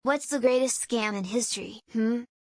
What's the greatest scam in history,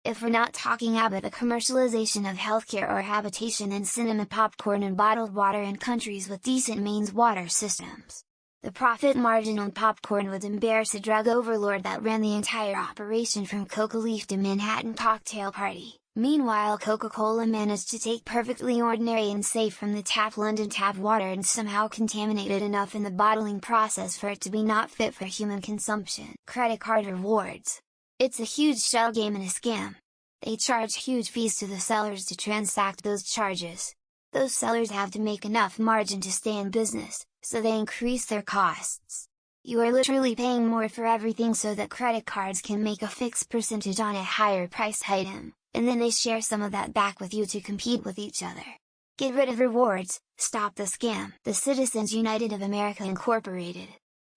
If we're not talking about the commercialization of healthcare or habitation and cinema popcorn and bottled water in countries with decent mains water systems. The profit margin on popcorn would embarrass a drug overlord that ran the entire operation from Coca Leaf to Manhattan Cocktail Party. Meanwhile, Coca-Cola managed to take perfectly ordinary and safe from the tap London tap water and somehow contaminate it enough in the bottling process for it to be not fit for human consumption. Credit card rewards. It's a huge shell game and a scam. They charge huge fees to the sellers to transact those charges. Those sellers have to make enough margin to stay in business, so they increase their costs. You are literally paying more for everything so that credit cards can make a fixed percentage on a higher price item, and then they share some of that back with you to compete with each other. Get rid of rewards, stop the scam. The Citizens United of America Incorporated.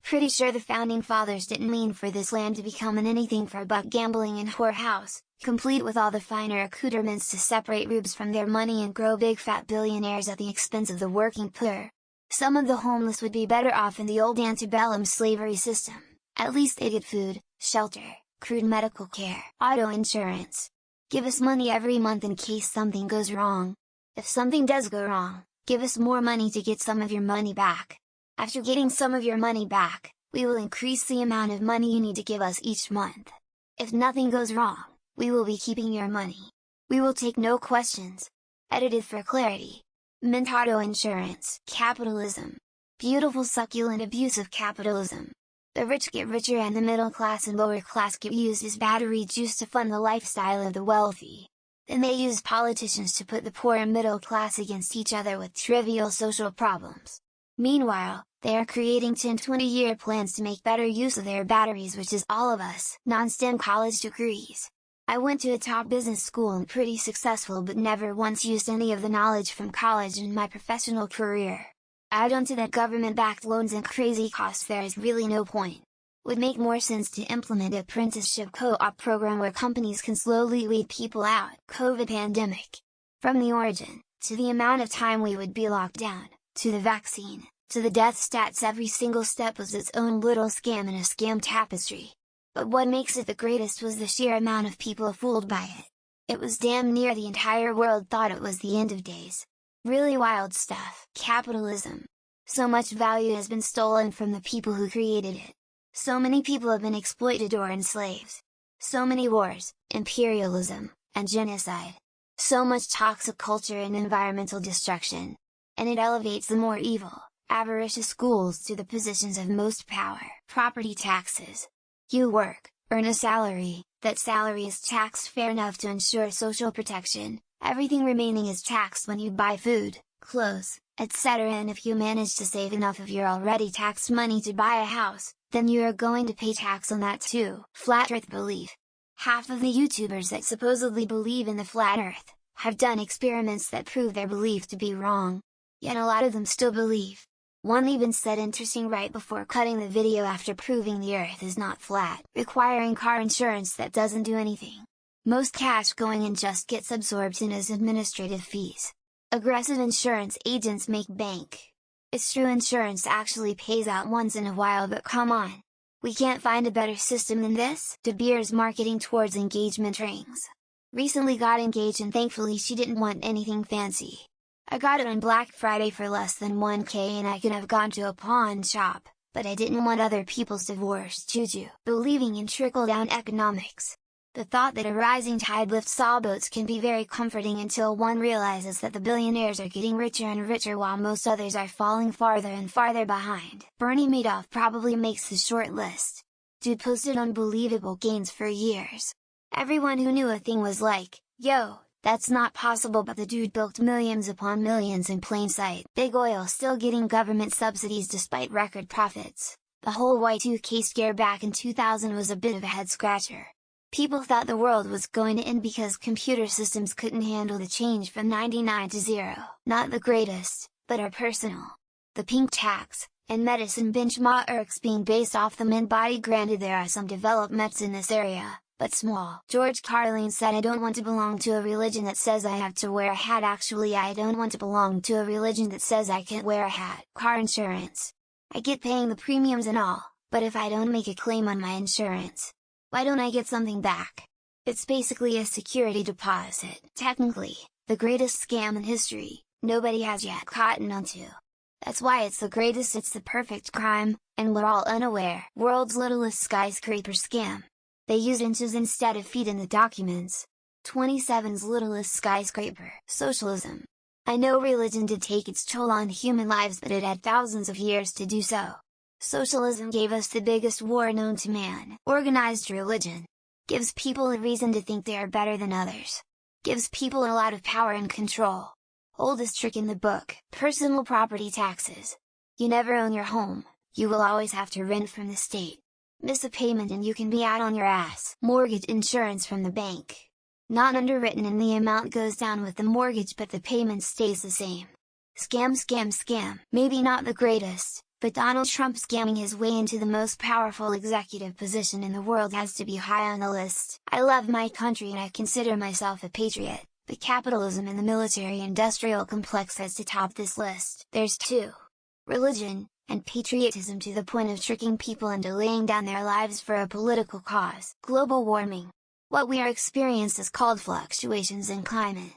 Pretty sure the founding fathers didn't mean for this land to become an anything for buck gambling and whorehouse, complete with all the finer accoutrements to separate rubes from their money and grow big fat billionaires at the expense of the working poor. Some of the homeless would be better off in the old antebellum slavery system. At least they get food, shelter, crude medical care, auto insurance. Give us money every month in case something goes wrong. If something does go wrong, give us more money to get some of your money back. After getting some of your money back, we will increase the amount of money you need to give us each month. If nothing goes wrong, we will be keeping your money. We will take no questions. Edited for clarity. Mint Auto Insurance. Capitalism. Beautiful succulent abuse of capitalism. The rich get richer and the middle class and lower class get used as battery juice to fund the lifestyle of the wealthy. Then they use politicians to put the poor and middle class against each other with trivial social problems. Meanwhile, they are creating 10-20-year plans to make better use of their batteries, which is all of us. Non-STEM college degrees. I went to a top business school and pretty successful, but never once used any of the knowledge from college in my professional career. Add on to that government-backed loans and crazy costs, there is really no point. Would make more sense to implement an apprenticeship co-op program where companies can slowly weed people out. COVID pandemic. From the origin, to the amount of time we would be locked down, to the vaccine, to the death stats, every single step was its own little scam and a scam tapestry. But what makes it the greatest was the sheer amount of people fooled by it. It was damn near the entire world thought it was the end of days. Really wild stuff. Capitalism. So much value has been stolen from the people who created it. So many people have been exploited or enslaved. So many wars, imperialism, and genocide. So much toxic culture and environmental destruction. And it elevates the more evil, avaricious schools to the positions of most power. Property taxes. You work, earn a salary, that salary is taxed fair enough to ensure social protection, everything remaining is taxed when you buy food, clothes, etc. And if you manage to save enough of your already taxed money to buy a house, then you are going to pay tax on that too. Flat Earth belief. Half of the YouTubers that supposedly believe in the flat Earth, have done experiments that prove their belief to be wrong. Yet a lot of them still believe. One even said interesting right before cutting the video after proving the Earth is not flat, requiring car insurance that doesn't do anything. Most cash going in just gets absorbed in as administrative fees. Aggressive insurance agents make bank. It's true insurance actually pays out once in a while, but come on! We can't find a better system than this? De Beers marketing towards engagement rings. Recently got engaged and thankfully she didn't want anything fancy. I got it on Black Friday for less than 1K and I could have gone to a pawn shop, but I didn't want other people's divorce juju. Believing in trickle-down economics. The thought that a rising tide lifts all boats can be very comforting until one realizes that the billionaires are getting richer and richer while most others are falling farther and farther behind. Bernie Madoff probably makes the short list. Dude posted unbelievable gains for years. Everyone who knew a thing was like, yo, that's not possible, but the dude built millions upon millions in plain sight. Big Oil still getting government subsidies despite record profits. The whole Y2K scare back in 2000 was a bit of a head-scratcher. People thought the world was going to end because computer systems couldn't handle the change from 99 to 0. Not the greatest, but are personal. The pink tax, and medicine benchmarks being based off the mint body. Granted, there are some developments in this area, but small. George Carlin said, I don't want to belong to a religion that says I have to wear a hat. Actually, I don't want to belong to a religion that says I can't wear a hat. Car insurance. I get paying the premiums and all, but if I don't make a claim on my insurance, Why don't I get something back? It's basically a security deposit. Technically, the greatest scam in history, nobody has yet gotten onto. That's why it's the greatest, it's the perfect crime, and we're all unaware. World's littlest skyscraper scam. They use inches instead of feet in the documents. 27's littlest skyscraper. Socialism. I know religion did take its toll on human lives, but it had thousands of years to do so. Socialism gave us the biggest war known to man. Organized religion. Gives people a reason to think they are better than others. Gives people a lot of power and control. Oldest trick in the book, personal property taxes. You never own your home, you will always have to rent from the state. Miss a payment and you can be out on your ass. Mortgage insurance from the bank. Not underwritten and the amount goes down with the mortgage but the payment stays the same. Scam, scam, scam. Maybe not the greatest, but Donald Trump scamming his way into the most powerful executive position in the world has to be high on the list. I love my country and I consider myself a patriot. But capitalism and the military-industrial complex has to top this list. There's two. Religion, and patriotism to the point of tricking people into laying down their lives for a political cause. Global warming. What we are experiencing is called fluctuations in climate.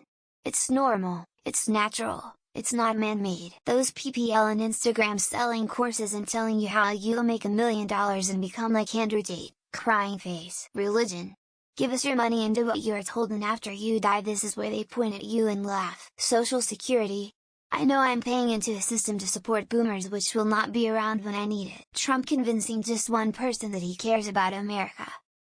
It's normal, it's natural, it's not man-made. Those PPL and Instagram selling courses and telling you how you'll make $1 million and become like Andrew Tate, crying face. Religion. Give us your money and do what you are told, and after you die this is where they point at you and laugh. Social Security. I know I'm paying into a system to support boomers which will not be around when I need it. Trump convincing just one person that he cares about America.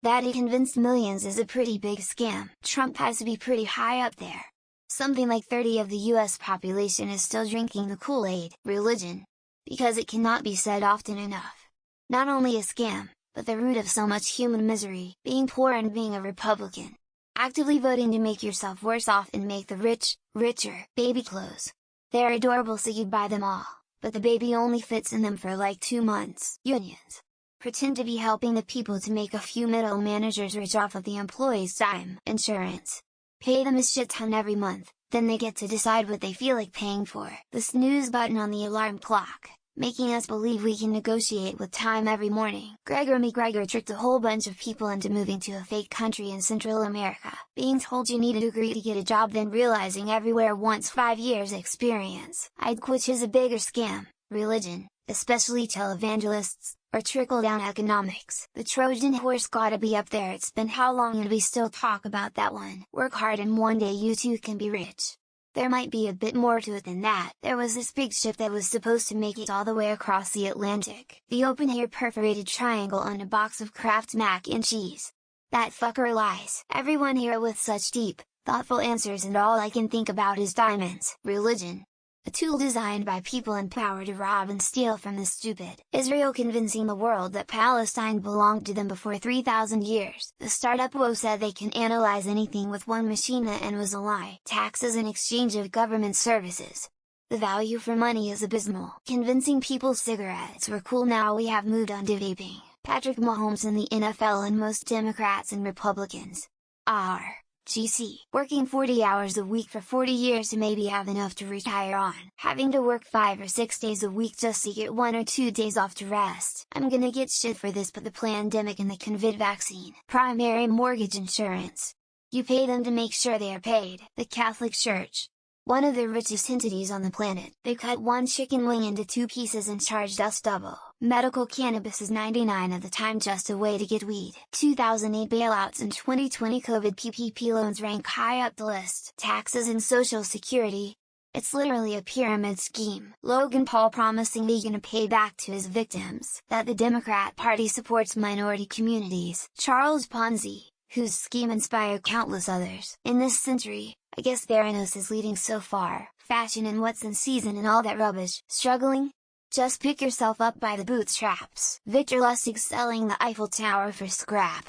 That he convinced millions is a pretty big scam. Trump has to be pretty high up there. Something like 30% of the US population is still drinking the Kool-Aid. Religion. Because it cannot be said often enough. Not only a scam, but the root of so much human misery, being poor and being a Republican. Actively voting to make yourself worse off and make the rich, richer. Baby clothes. They're adorable so you'd buy them all, but the baby only fits in them for like 2 months. Unions. Pretend to be helping the people to make a few middle managers rich off of the employees' time. Insurance. Pay them a shit ton every month, then they get to decide what they feel like paying for. The snooze button on the alarm clock, making us believe we can negotiate with time every morning. Gregor McGregor tricked a whole bunch of people into moving to a fake country in Central America, being told you need a degree to get a job, then realizing everywhere wants 5 years experience. Which is a bigger scam. Religion, especially televangelists, or trickle-down economics. The Trojan horse gotta be up there. It's been how long and we still talk about that one. Work hard and one day you too can be rich. There might be a bit more to it than that. There was this big ship that was supposed to make it all the way across the Atlantic. The open-air perforated triangle on a box of Kraft mac and cheese. That fucker lies. Everyone here with such deep, thoughtful answers, and all I can think about is diamonds. Religion. A tool designed by people in power to rob and steal from the stupid. Israel convincing the world that Palestine belonged to them before 3,000 years. The startup WoW said they can analyze anything with one machine and was a lie. Taxes in exchange of government services. The value for money is abysmal. Convincing people cigarettes were cool. Now we have moved on to vaping. Patrick Mahomes in the NFL and most Democrats and Republicans are GC. Working 40 hours a week for 40 years to maybe have enough to retire on. Having to work 5 or 6 days a week just to get 1 or 2 days off to rest. I'm gonna get shit for this, but the pandemic and the COVID vaccine. Primary mortgage insurance. You pay them to make sure they are paid. The Catholic Church. One of the richest entities on the planet. They cut one chicken wing into 2 pieces and charged us double. Medical cannabis is 99% of the time just a way to get weed. 2008 bailouts and 2020 COVID PPP loans rank high up the list. Taxes and Social Security. It's literally a pyramid scheme. Logan Paul promising he's gonna pay back to his victims. That the Democrat Party supports minority communities. Charles Ponzi, whose scheme inspired countless others. In this century, I guess Theranos is leading so far. Fashion and what's in season and all that rubbish. Struggling? Just pick yourself up by the bootstraps. Victor Lustig selling the Eiffel Tower for scrap.